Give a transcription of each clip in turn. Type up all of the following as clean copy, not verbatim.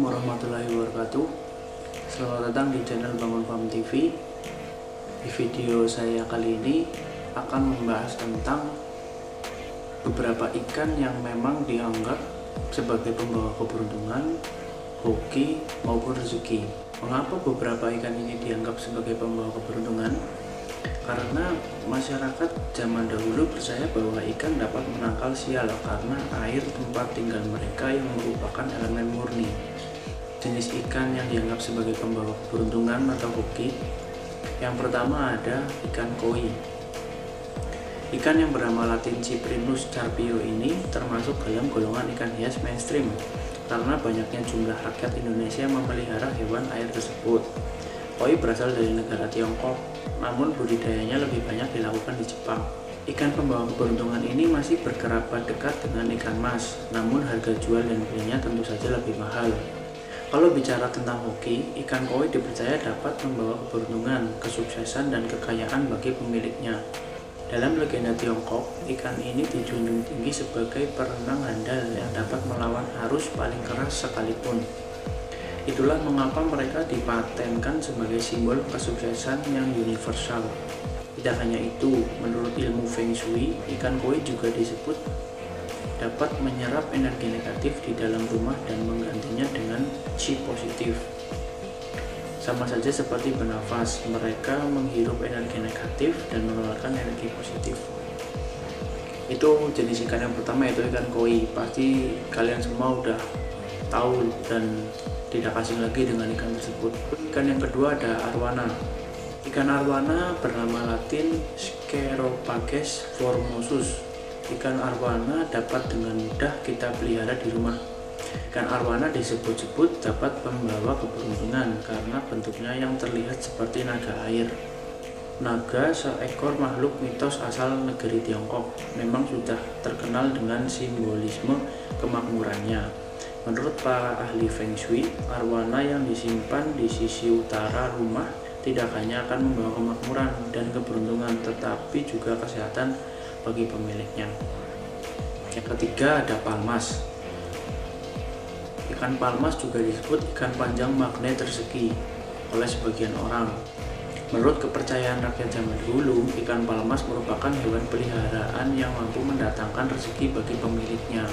warahmatullahi wabarakatuh. Selamat datang di channel Bangun Farm TV. Di video saya kali ini akan membahas tentang beberapa ikan yang memang dianggap sebagai pembawa keberuntungan, hoki maupun rezeki. Mengapa beberapa ikan ini dianggap sebagai pembawa keberuntungan? Karena masyarakat zaman dahulu percaya bahwa ikan dapat menangkal sial karena air tempat tinggal mereka yang merupakan elemen murni. Jenis ikan yang dianggap sebagai pembawa keberuntungan atau hoki, yang pertama ada ikan koi. Ikan yang bernama latin Cyprinus carpio ini termasuk dalam golongan ikan hias mainstream karena banyaknya jumlah rakyat Indonesia memelihara hewan air tersebut. Koi berasal dari negara Tiongkok, namun budidayanya lebih banyak dilakukan di Jepang. Ikan pembawa keberuntungan ini masih berkerabat dekat dengan ikan mas, namun harga jual dan belinya tentu saja lebih mahal. Kalau bicara tentang hoki, ikan koi dipercaya dapat membawa keberuntungan, kesuksesan, dan kekayaan bagi pemiliknya. Dalam legenda Tiongkok, ikan ini dijunjung tinggi sebagai perenang handal yang dapat melawan arus paling keras sekalipun. Itulah mengapa mereka dipatenkan sebagai simbol kesuksesan yang universal. Tidak hanya itu, menurut ilmu Feng Shui, ikan koi juga disebut dapat menyerap energi negatif di dalam rumah dan menggantinya dengan chi positif. Sama saja seperti bernafas, mereka menghirup energi negatif dan mengeluarkan energi positif. Itu jenis ikan yang pertama, yaitu ikan koi. Pasti kalian semua udah tahu dan tidak asing lagi dengan ikan tersebut. Ikan yang kedua ada arwana. Ikan arwana bernama latin Sceropages formosus. Ikan arwana dapat dengan mudah kita pelihara di rumah. Ikan arwana disebut-sebut dapat membawa keberuntungan karena bentuknya yang terlihat seperti naga air. Naga, seekor makhluk mitos asal negeri Tiongkok, memang sudah terkenal dengan simbolisme kemakmurannya. Menurut para ahli Feng Shui, arwana yang disimpan di sisi utara rumah tidak hanya akan membawa kemakmuran dan keberuntungan, tetapi juga kesehatan bagi pemiliknya. Yang ketiga ada palmas. Ikan palmas juga disebut ikan panjang magnet rezeki oleh sebagian orang. Menurut kepercayaan rakyat zaman dulu, ikan palmas merupakan hewan peliharaan yang mampu mendatangkan rezeki bagi pemiliknya.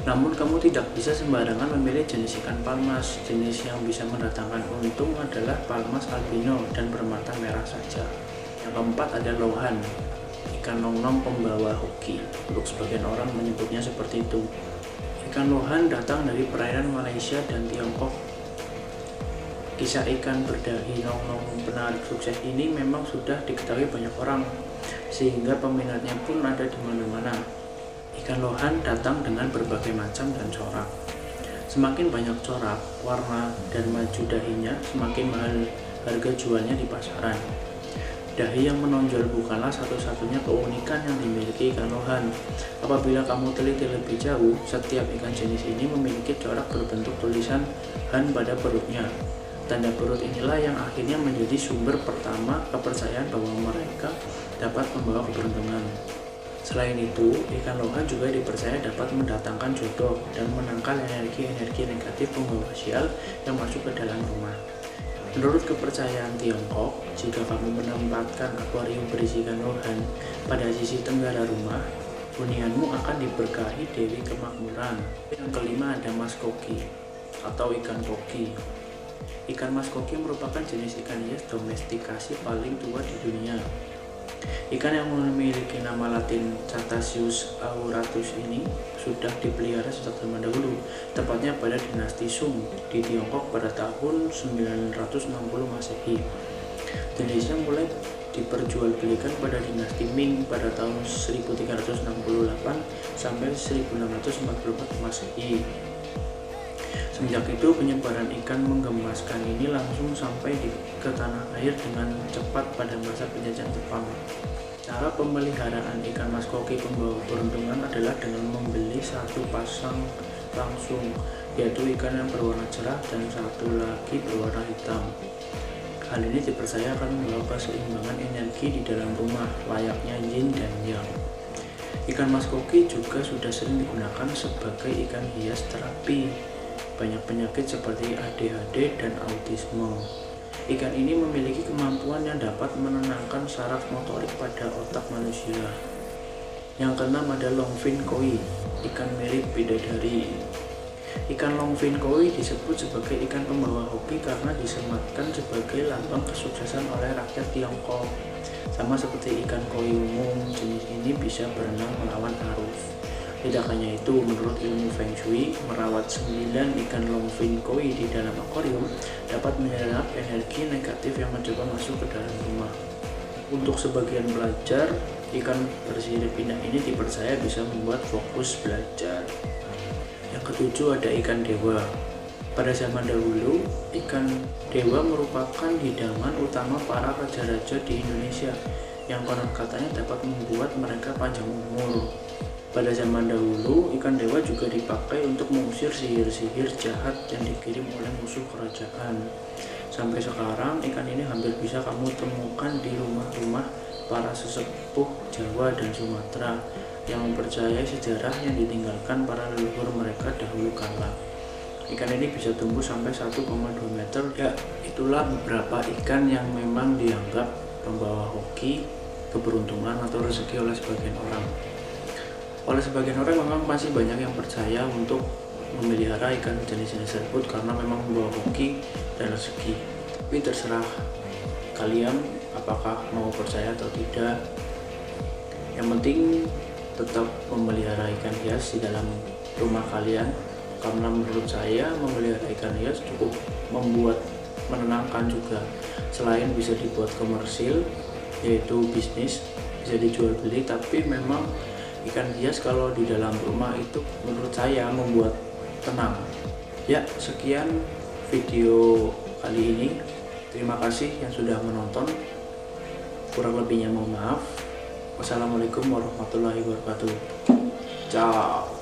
Namun kamu tidak bisa sembarangan memilih jenis ikan palmas. Jenis yang bisa mendatangkan untung adalah palmas albino dan bermata merah saja. Yang keempat ada lohan, ikan nong-nong pembawa hoki. Untuk sebagian orang menyebutnya seperti itu. Ikan lohan datang dari perairan Malaysia dan Tiongkok. Kisah ikan berdahi nong-nong penarik sukses ini memang sudah diketahui banyak orang, sehingga peminatnya pun ada di mana-mana. Ikan lohan datang dengan berbagai macam dan corak. Semakin banyak corak, warna, dan maju dahinya, semakin mahal harga jualnya di pasaran. Dahi yang menonjol bukanlah satu-satunya keunikan yang dimiliki ikan lohan. Apabila kamu teliti lebih jauh, setiap ikan jenis ini memiliki corak berbentuk tulisan Han pada perutnya. Tanda perut inilah yang akhirnya menjadi sumber pertama kepercayaan bahwa mereka dapat membawa keberuntungan. Selain itu, ikan lohan juga dipercaya dapat mendatangkan jodoh dan menangkal energi-energi negatif pembawa sial yang masuk ke dalam rumah. Menurut kepercayaan Tiongkok, jika kamu menempatkan akuarium berisi ikan lohan pada sisi tenggara rumah, hunianmu akan diberkahi Dewi Kemakmuran. Yang kelima ada mas koki atau ikan koki. Ikan mas koki merupakan jenis ikan hias domestikasi paling tua di dunia. Ikan yang memiliki nama latin Cetaceus auratus ini sudah dipelihara sejak zaman dahulu, tepatnya pada dinasti Sung di Tiongkok pada tahun 960 Masehi. Jenisnya mulai diperjualbelikan pada dinasti Ming pada tahun 1368 sampai 1644 Masehi. Semenjak itu, penyebaran ikan menggemaskan ini langsung sampai ke tanah air dengan cepat pada masa penjajahan Jepang. Cara pemeliharaan ikan mas koki pembawa keberuntungan adalah dengan membeli satu pasang langsung, yaitu ikan yang berwarna cerah dan satu lagi berwarna hitam. Hal ini dipercaya akan membawa keseimbangan energi di dalam rumah, layaknya yin dan yang. Ikan mas koki juga sudah sering digunakan sebagai ikan hias terapi banyak penyakit seperti ADHD dan autisme. Ikan ini memiliki kemampuan yang dapat menenangkan saraf motorik pada otak manusia. Yang keenam ada longfin koi, ikan mirip bidadari. Ikan longfin koi disebut sebagai ikan pembawa hoki karena disematkan sebagai lambang kesuksesan oleh rakyat Tiongkok. Sama seperti ikan koi umum, jenis ini bisa berenang melawan arus. Tidak hanya itu, menurut ilmu Feng Shui, merawat 9 ikan longfin koi di dalam akuarium dapat menyerap energi negatif yang mencoba masuk ke dalam rumah. Untuk sebagian pelajar, ikan bersirip indah ini dipercaya bisa membuat fokus belajar. Yang ketujuh ada ikan dewa. Pada zaman dahulu, ikan dewa merupakan hidangan utama para raja-raja di Indonesia yang konon katanya dapat membuat mereka panjang umur. Pada zaman dahulu, ikan dewa juga dipakai untuk mengusir sihir-sihir jahat yang dikirim oleh musuh kerajaan. Sampai sekarang, ikan ini hampir bisa kamu temukan di rumah-rumah para sesepuh Jawa dan Sumatera yang mempercayai sejarah yang ditinggalkan para leluhur mereka dahulu kala. Ikan ini bisa tumbuh sampai 1,2 meter. Ya, itulah beberapa ikan yang memang dianggap pembawa hoki, keberuntungan atau rezeki oleh sebagian orang. Oleh sebagian orang memang masih banyak yang percaya untuk memelihara ikan jenis-jenis tersebut karena memang membawa hoki dan rezeki. Tapi terserah kalian apakah mau percaya atau tidak. Yang penting tetap memelihara ikan hias di dalam rumah kalian, karena menurut saya memelihara ikan hias cukup menenangkan juga. Selain bisa dibuat komersil, yaitu bisnis, bisa dijual beli, tapi memang ikan hias kalau di dalam rumah itu menurut saya membuat tenang. Ya, sekian video kali ini. Terima kasih yang sudah menonton. Kurang lebihnya mohon maaf. Wassalamualaikum warahmatullahi wabarakatuh. Ciao.